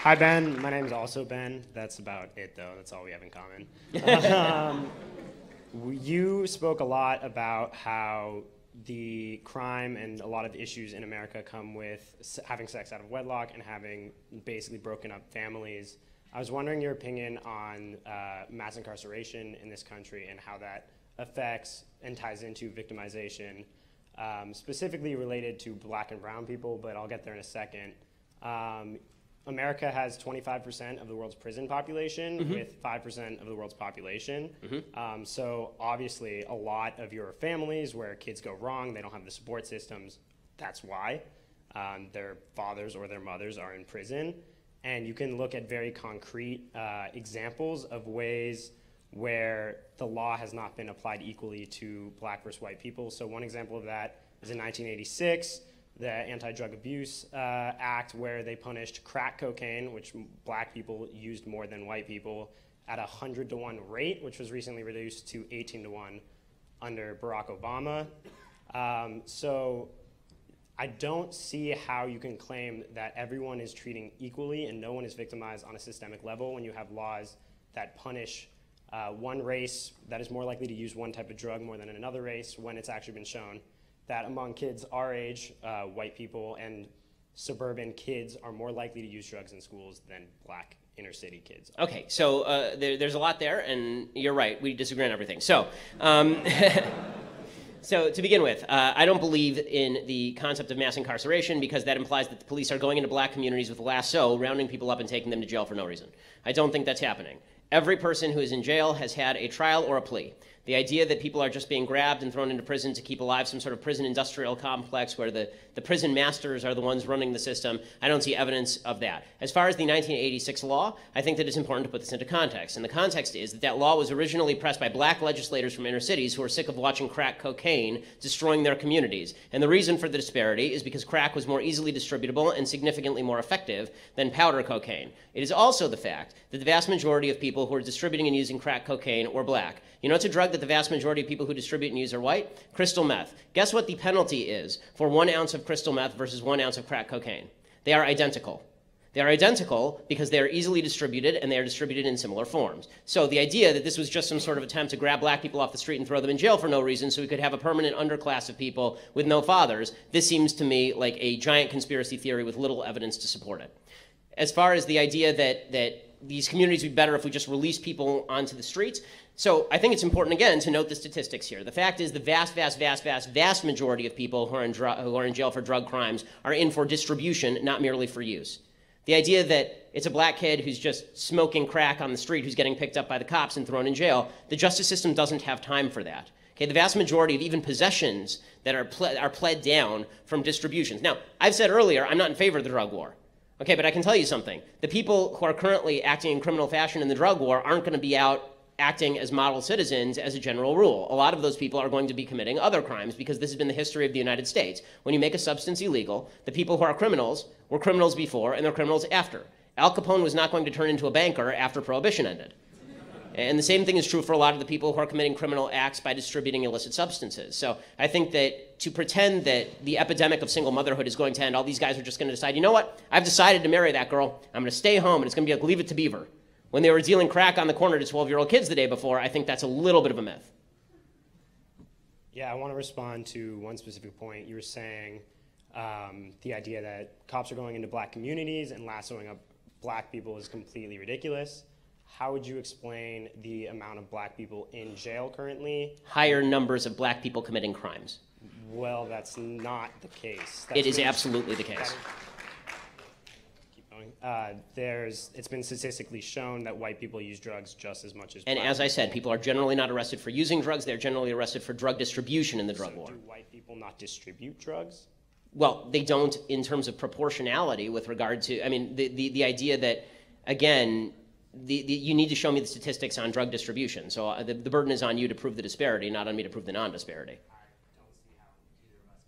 Hi, Ben. My name's also Ben. That's about it, though. That's all we have in common. You spoke a lot about how the crime and a lot of issues in America come with having sex out of wedlock and having basically broken up families. I was wondering your opinion on mass incarceration in this country and how that affects and ties into victimization, specifically related to black and brown people, but I'll get there in a second. America has 25% of the world's prison population with 5% of the world's population. So obviously a lot of your families where kids go wrong, they don't have the support systems. That's why their fathers or their mothers are in prison. And you can look at very concrete examples of ways where the law has not been applied equally to black versus white people. So one example of that is in 1986, the Anti-Drug Abuse Act, where they punished crack cocaine, which black people used more than white people, at a 100-to-1 rate, which was recently reduced to 18-to-1 under Barack Obama. So I don't see how you can claim that everyone is treating equally and no one is victimized on a systemic level when you have laws that punish one race that is more likely to use one type of drug more than another race, when it's actually been shown that among kids our age, white people and suburban kids are more likely to use drugs in schools than black inner city kids. Okay, so there's a lot there, and you're right, we disagree on everything. So, so to begin with, I don't believe in the concept of mass incarceration because that implies that the police are going into black communities with a lasso, rounding people up and taking them to jail for no reason. I don't think that's happening. Every person who is in jail has had a trial or a plea. The idea that people are just being grabbed and thrown into prison to keep alive some sort of prison industrial complex where the prison masters are the ones running the system, I don't see evidence of that. As far as the 1986 law, I think that it's important to put this into context. And the context is that that law was originally pressed by black legislators from inner cities who were sick of watching crack cocaine destroying their communities. And the reason for the disparity is because crack was more easily distributable and significantly more effective than powder cocaine. It is also the fact that the vast majority of people who are distributing and using crack cocaine were black. You know, it's a drug that the vast majority of people who distribute and use are white. Crystal meth. Guess what the penalty is for 1 ounce of crystal meth versus 1 ounce of crack cocaine? They are identical. They are identical because they are easily distributed and they are distributed in similar forms. So the idea that this was just some sort of attempt to grab black people off the street and throw them in jail for no reason so we could have a permanent underclass of people with no fathers, this seems to me like a giant conspiracy theory with little evidence to support it. As far as the idea that these communities would be better if we just release people onto the streets, so I think it's important, again, to note the statistics here. The fact is the vast majority of people who are in jail for drug crimes are in for distribution, not merely for use. The idea that it's a black kid who's just smoking crack on the street who's getting picked up by the cops and thrown in jail, the justice system doesn't have time for that. Okay, the vast majority of even possessions that are pled down from distributions. Now, I've said earlier, I'm not in favor of the drug war. Okay, but I can tell you something. The people who are currently acting in criminal fashion in the drug war aren't going to be out acting as model citizens as a general rule. A lot of those people are going to be committing other crimes because this has been the history of the United States. When you make a substance illegal, the people who are criminals were criminals before and they're criminals after. Al Capone was not going to turn into a banker after Prohibition ended. And the same thing is true for a lot of the people who are committing criminal acts by distributing illicit substances. So I think that to pretend that the epidemic of single motherhood is going to end, all these guys are just going to decide, you know what, I've decided to marry that girl, I'm going to stay home, and it's going to be like Leave It to Beaver. When they were dealing crack on the corner to 12-year-old kids the day before, I think that's a little bit of a myth. Yeah, I want to respond to one specific point. You were saying the idea that cops are going into black communities and lassoing up black people is completely ridiculous. How would you explain the amount of black people in jail currently? Higher numbers of black people committing crimes. Well, that's not the case. It is absolutely the case. It's been statistically shown that white people use drugs just as much as black. And as I said, people are generally not arrested for using drugs. They're generally arrested for drug distribution in the drug war. Do white people not distribute drugs? Well, they don't in terms of proportionality with regard to, I mean, the idea that, again, you need to show me the statistics on drug distribution. So the burden is on you to prove the disparity, not on me to prove the non-disparity. I don't see how either of us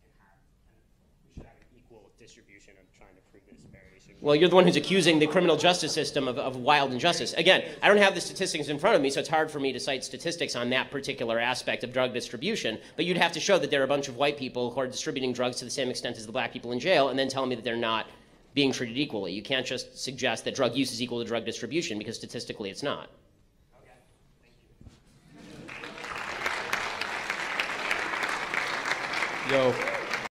we should have an equal distribution of trying to prove the disparity. Well, you're the one who's accusing the criminal justice system of wild injustice. Again, I don't have the statistics in front of me, so it's hard for me to cite statistics on that particular aspect of drug distribution, but you'd have to show that there are a bunch of white people who are distributing drugs to the same extent as the black people in jail, and then tell me that they're not being treated equally. You can't just suggest that drug use is equal to drug distribution, because statistically it's not. Okay. Thank you. Yo,